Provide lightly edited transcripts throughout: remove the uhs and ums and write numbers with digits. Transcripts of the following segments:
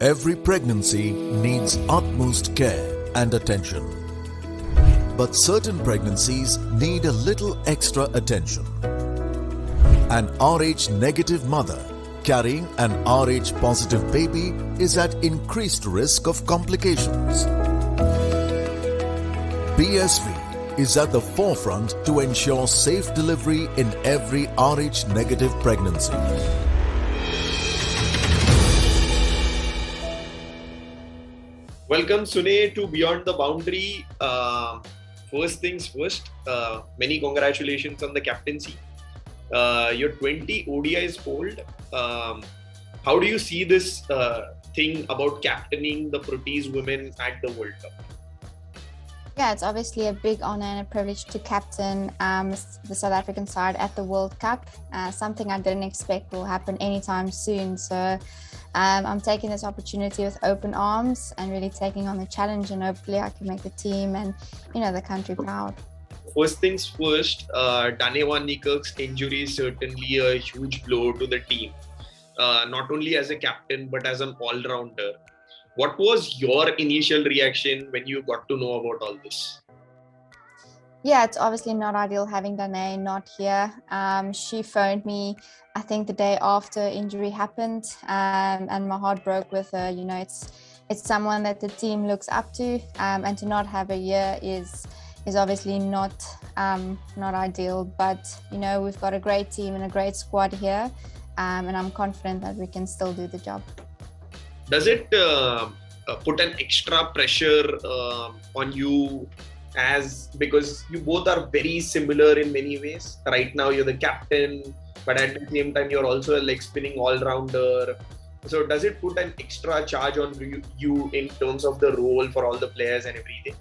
Every pregnancy needs utmost care and attention. But certain pregnancies need a little extra attention. An Rh negative mother carrying an Rh positive baby is at increased risk of complications. BSV is at the forefront to ensure safe delivery in every Rh negative pregnancy. Welcome Sune to Beyond the Boundary. First things first, many congratulations on the captaincy. You're 20 ODIs old. How do you see this thing about captaining the Proteas women at the World Cup? Yeah, it's obviously a big honor and a privilege to captain the South African side at the World Cup. Something I didn't expect will happen anytime soon. So I'm taking this opportunity with open arms and really taking on the challenge, and hopefully I can make the team and the country proud. First things first, Dane van Niekerk's injury is certainly a huge blow to the team, not only as a captain but as an all-rounder. What was your initial reaction when you got to know about all this? Yeah, it's obviously not ideal having Dane not here. She phoned me, I think the day after injury happened, and my heart broke with her. It's someone that the team looks up to, and to not have a year is obviously not ideal. But we've got a great team and a great squad here, and I'm confident that we can still do the job. Does it put an extra pressure on you, because you both are very similar in many ways? Right now you're the captain, but at the same time you're also a leg spinning all-rounder. So does it put an extra charge on you in terms of the role for all the players and everything?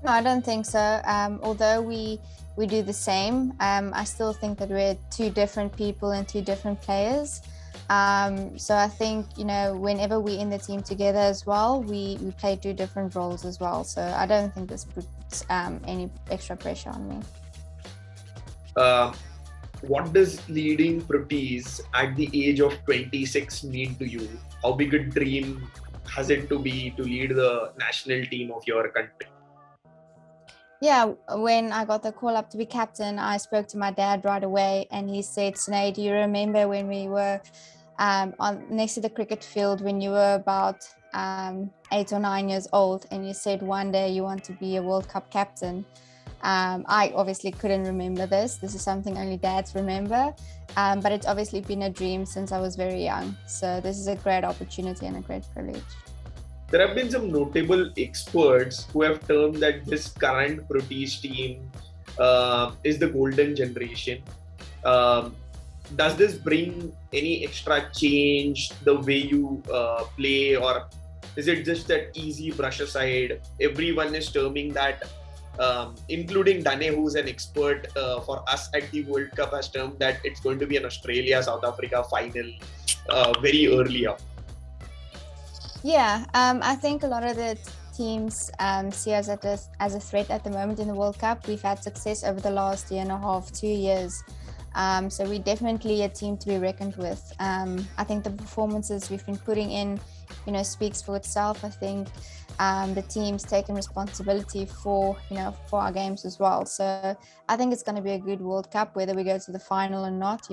No, I don't think so. Although we do the same, I still think that we're two different people and two different players. So I think, whenever we're in the team together as well, we play two different roles as well. So I don't think this puts any extra pressure on me. What does leading Proteas at the age of 26 mean to you? How big a dream has it to be to lead the national team of your country? Yeah, when I got the call up to be captain, I spoke to my dad right away, and he said, "Sune, do you remember when we were next to the cricket field when you were about 8 or 9 years old, and you said one day you want to be a World Cup captain?" I obviously couldn't remember this. This is something only dads remember, but it's obviously been a dream since I was very young. So this is a great opportunity and a great privilege. There have been some notable experts who have termed that this current Proteas team is the golden generation. Does this bring any extra change the way you play, or is it just that easy brush aside? Everyone is terming that, including Dane, who's an expert for us at the World Cup, has termed that it's going to be an Australia-South Africa final very early up. Yeah, I think a lot of the teams see us as a threat at the moment in the World Cup. We've had success over the last year and a half, 2 years. So we're definitely a team to be reckoned with. I think the performances we've been putting in, speaks for itself. I think the team's taken responsibility for our games as well. So I think it's going to be a good World Cup, whether we go to the final or not.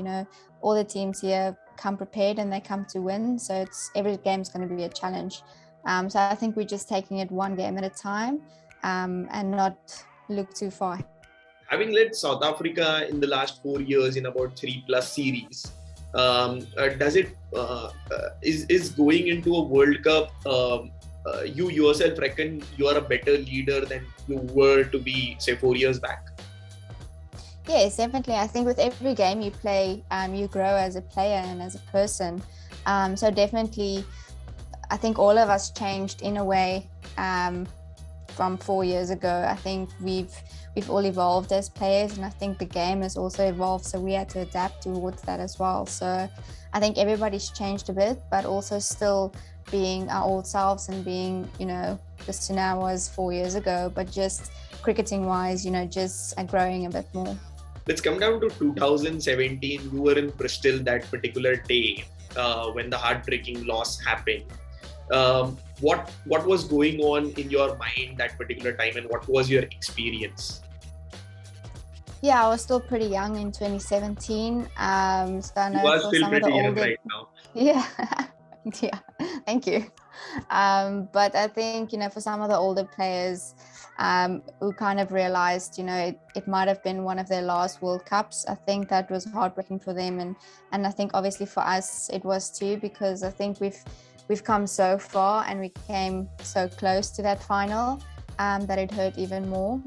All the teams here come prepared and they come to win. So every game's going to be a challenge. So I think we're just taking it one game at a time and not look too far. Having led South Africa in the last 4 years in about 3+ series, does it is going into a World Cup? You yourself reckon you are a better leader than you were to be, say, 4 years back? Yes, definitely. I think with every game you play, you grow as a player and as a person. So definitely, I think all of us changed in a way from 4 years ago. I think we've all evolved as players, and I think the game has also evolved, so we had to adapt towards that as well. So I think everybody's changed a bit, but also still being our old selves and being, just to now was 4 years ago, but just cricketing wise, just growing a bit more. Let's come down to 2017. You were in Bristol that particular day. when the heartbreaking loss happened. What was going on in your mind that particular time, and what was your experience? Yeah, I was still pretty young in 2017. So I You know are for still some of the pretty young older, right now. yeah, yeah, thank you. But I think, for some of the older players who kind of realized, it might have been one of their last World Cups. I think that was heartbreaking for them, and I think obviously for us it was too, because I think we've come so far and we came so close to that final. That it hurt even more.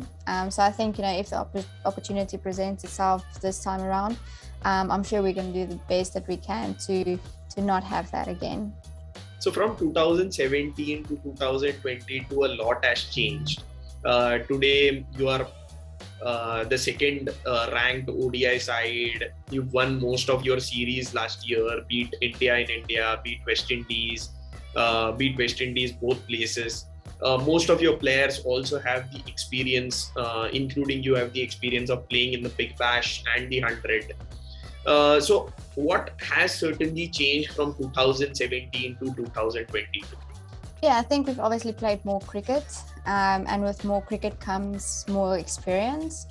So I think, if the opportunity presents itself this time around, I'm sure we're going to do the best that we can to not have that again. So from 2017 to 2022, a lot has changed. Today, you are the second ranked ODI side. You've won most of your series last year, beat India in India, beat West Indies both places. Most of your players also have the experience, including you have the experience of playing in the Big Bash and the 100. So what has certainly changed from 2017 to 2022? Yeah, I think we've obviously played more cricket, and with more cricket comes more experience.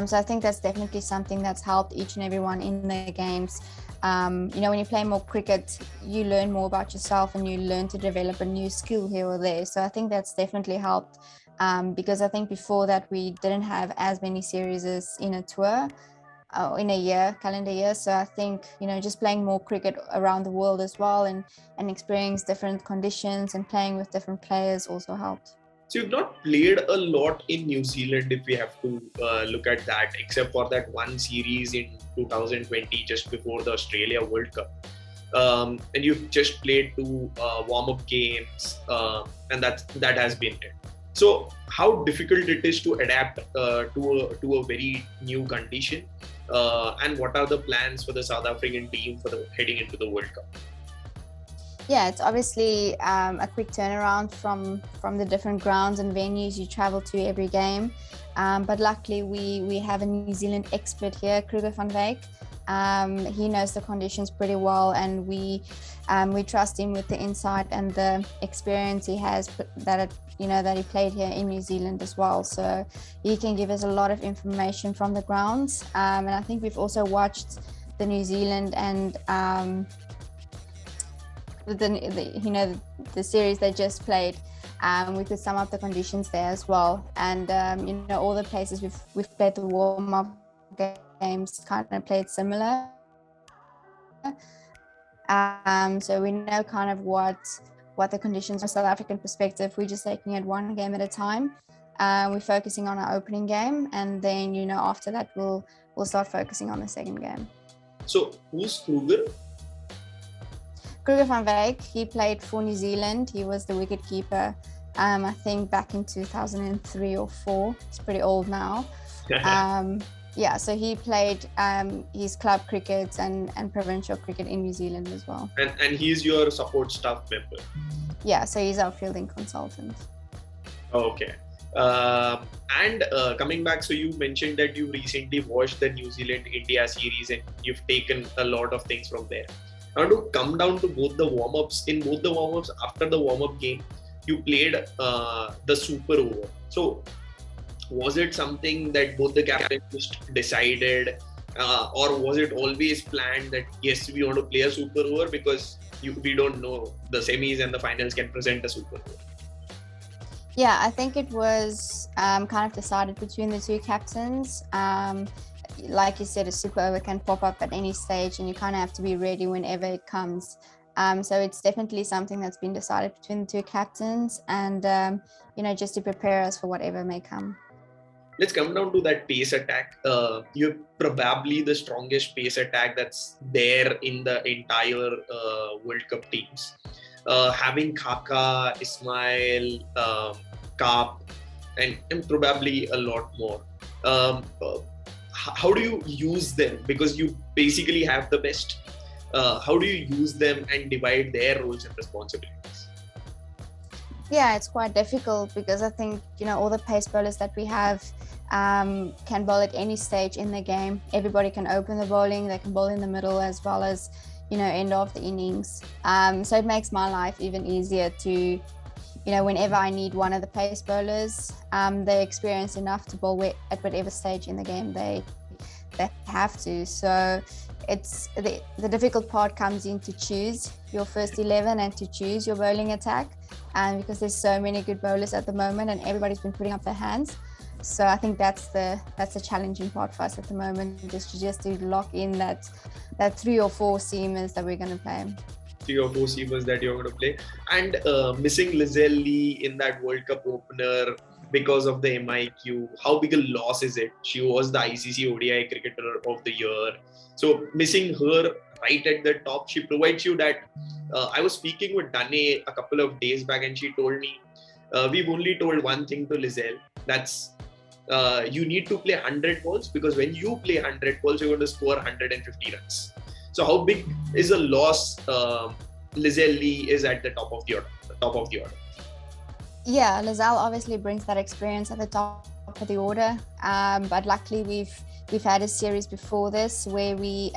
So I think that's definitely something that's helped each and everyone in the games. When you play more cricket, you learn more about yourself and you learn to develop a new skill here or there. So I think that's definitely helped, because I think before that we didn't have as many series in a tour, in a year, calendar year. So I think, just playing more cricket around the world as well, and experiencing different conditions and playing with different players also helped. So you've not played a lot in New Zealand, if we have to look at that, except for that one series in 2020, just before the Australia World Cup. And you've just played two warm-up games, and that has been it. So how difficult it is to adapt to a very new condition, and what are the plans for the South African team for heading into the World Cup? Yeah, it's obviously a quick turnaround from the different grounds and venues you travel to every game. But luckily, we have a New Zealand expert here, Kruger van Wyk. He knows the conditions pretty well, and we trust him with the insight and the experience he has that he played here in New Zealand as well. So he can give us a lot of information from the grounds. And I think we've also watched the New Zealand and the series they just played. We could sum up the conditions there as well, and all the places we've played the warm-up games kind of played similar. So we know kind of what the conditions from South African perspective. We're just taking it one game at a time. We're focusing on our opening game, and then after that we'll start focusing on the second game. So who's Kruger? Kruger van Wyk, he played for New Zealand. He was the wicket keeper, I think back in 2003 or 4. He's pretty old now. Yeah, so he played his club cricket and provincial cricket in New Zealand as well. And he's your support staff member? Yeah, so he's our fielding consultant. Okay. And coming back, so you mentioned that you recently watched the New Zealand-India series and you've taken a lot of things from there. I want to come down to both the warm-ups. In both the warm-ups, after the warm-up game, you played the super over. So was it something that both the captains just decided, or was it always planned that yes, we want to play a super over because we don't know, the semis and the finals can present a super over? Yeah, I think it was kind of decided between the two captains. Like you said, a super over can pop up at any stage, and you kind of have to be ready whenever it comes. So it's definitely something that's been decided between the two captains, and just to prepare us for whatever may come. Let's come down to that pace attack. You're probably the strongest pace attack that's there in the entire World Cup teams. Having Khaka, Ismail, Kap, and probably a lot more. How do you use them? Because you basically have the best. How do you use them and divide their roles and responsibilities? Yeah, it's quite difficult because I think, all the pace bowlers that we have can bowl at any stage in the game. Everybody can open the bowling, they can bowl in the middle as well as, end of the innings. So it makes my life even easier to, whenever I need one of the pace bowlers, they're experienced enough to bowl at whatever stage in the game they have to. So it's the difficult part comes in to choose your first 11 and to choose your bowling attack, because there's so many good bowlers at the moment and everybody's been putting up their hands. So I think that's the challenging part for us at the moment, is just to lock in that 3 or 4 seamers that we're going to play. 3 or 4 seamers that you're going to play. And missing Lizelle Lee in that World Cup opener because of the MIQ, how big a loss is it? She was the ICC ODI Cricketer of the Year. So missing her right at the top, she provides you that. I was speaking with Dane a couple of days back and she told me, we've only told one thing to Lizelle, that's you need to play 100 balls, because when you play 100 balls, you're going to score 150 runs. So how big is a loss Lizelle Lee is at the top of the order? Yeah, Lizelle obviously brings that experience at the top of the order. But luckily we've had a series before this where we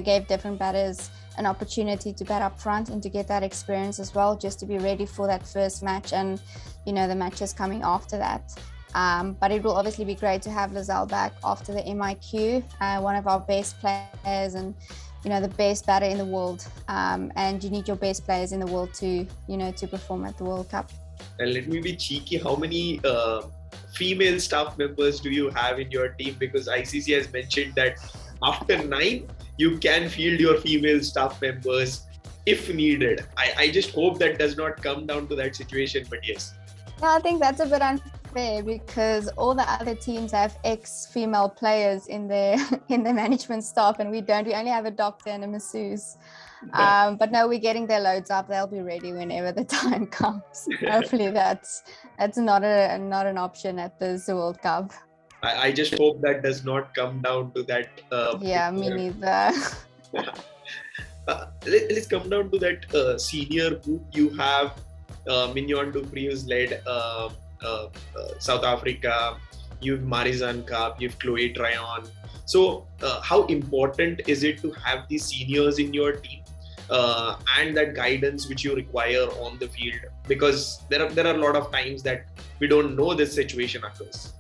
gave different batters an opportunity to bat up front and to get that experience as well, just to be ready for that first match and the matches coming after that. But it will obviously be great to have Lizelle back after the MIQ, one of our best players and the best batter in the world. And you need your best players in the world to perform at the World Cup. And let me be cheeky, how many female staff members do you have in your team? Because ICC has mentioned that after 9, you can field your female staff members if needed. I just hope that does not come down to that situation, but yes. Yeah, I think that's a bit unfair because all the other teams have ex-female players in their management staff, and we don't. We only have a doctor and a masseuse. But no, we're getting their loads up. They'll be ready whenever the time comes. Hopefully, that's not an option at this World Cup. I just hope that does not come down to that. Yeah, me neither. Let's come down to that senior group. You have Mignon du Preez led South Africa. You have Marizanne Kaap. You have Chloe Tryon. So, how important is it to have these seniors in your team and that guidance which you require on the field? Because there are a lot of times that we don't know this situation occurs.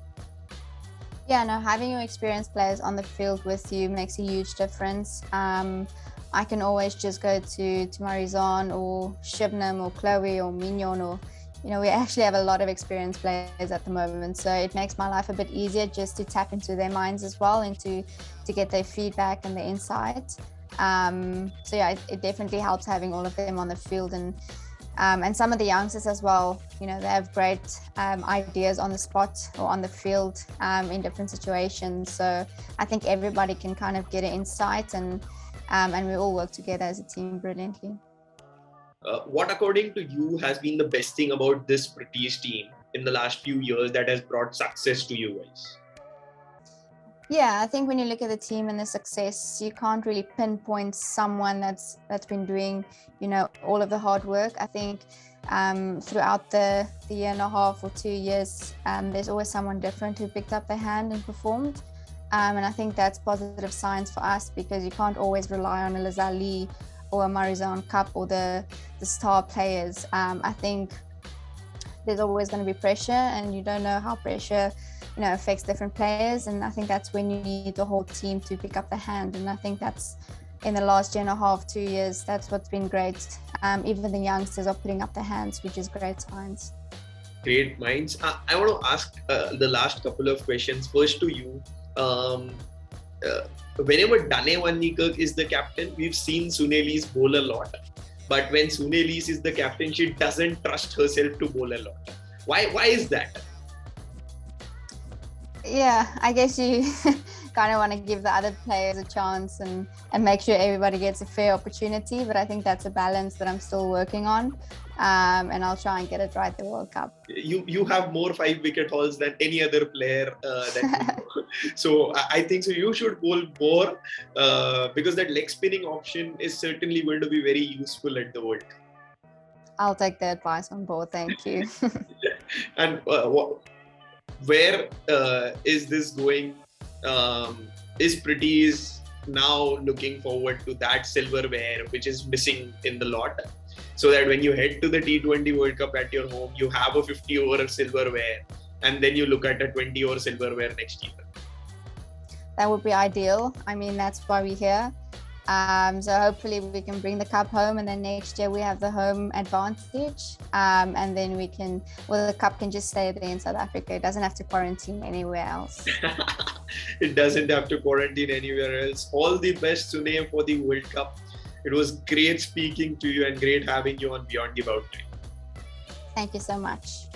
Yeah, no, having your experienced players on the field with you makes a huge difference. I can always just go to Marizanne or Shibnam or Chloe or Mignon, or we actually have a lot of experienced players at the moment, so it makes my life a bit easier just to tap into their minds as well and to get their feedback and their insight. So yeah, it definitely helps having all of them on the field, and some of the youngsters as well. They have great ideas on the spot or on the field in different situations. So I think everybody can kind of get an insight, and we all work together as a team brilliantly. What, according to you, has been the best thing about this Proteas team in the last few years that has brought success to you guys? Yeah, I think when you look at the team and the success, you can't really pinpoint someone that's been doing, all of the hard work. I think throughout the year and a half or 2 years, there's always someone different who picked up their hand and performed. And I think that's positive signs for us, because you can't always rely on a Lizelle Lee or a Marizanne Kaap or the star players. I think there's always going to be pressure, and you don't know how pressure affects different players, and I think that's when you need the whole team to pick up the hand. And I think that's in the last year and a half, 2 years, that's what's been great. Even the youngsters are putting up their hands, which is great signs. Great minds. I want to ask the last couple of questions. First to you. Whenever Dane van Niekerk is the captain, we've seen Sune Luus bowl a lot. But when Sune Luus is the captain, she doesn't trust herself to bowl a lot. Why is that? Yeah, I guess you kind of want to give the other players a chance and make sure everybody gets a fair opportunity. But I think that's a balance that I'm still working on. And I'll try and get it right the World Cup. You have more 5-wicket hauls than any other player So I think so you should bowl more because that leg spinning option is certainly going to be very useful at the World Cup. I'll take the advice on board. Thank you. And where is this going? Is Proteas now looking forward to that silverware which is missing in the lot, so that when you head to the T20 World Cup at your home, you have a 50 over silverware, and then you look at a 20 over silverware next year. That would be ideal. I mean, that's why we're here. So hopefully we can bring the cup home, and then next year we have the home advantage, and then the cup can just stay there in South Africa. It doesn't have to quarantine anywhere else. It doesn't have to quarantine anywhere else. All the best, Sune, for the World Cup. It was great speaking to you and great having you on Beyond the Boundary. Thank you so much.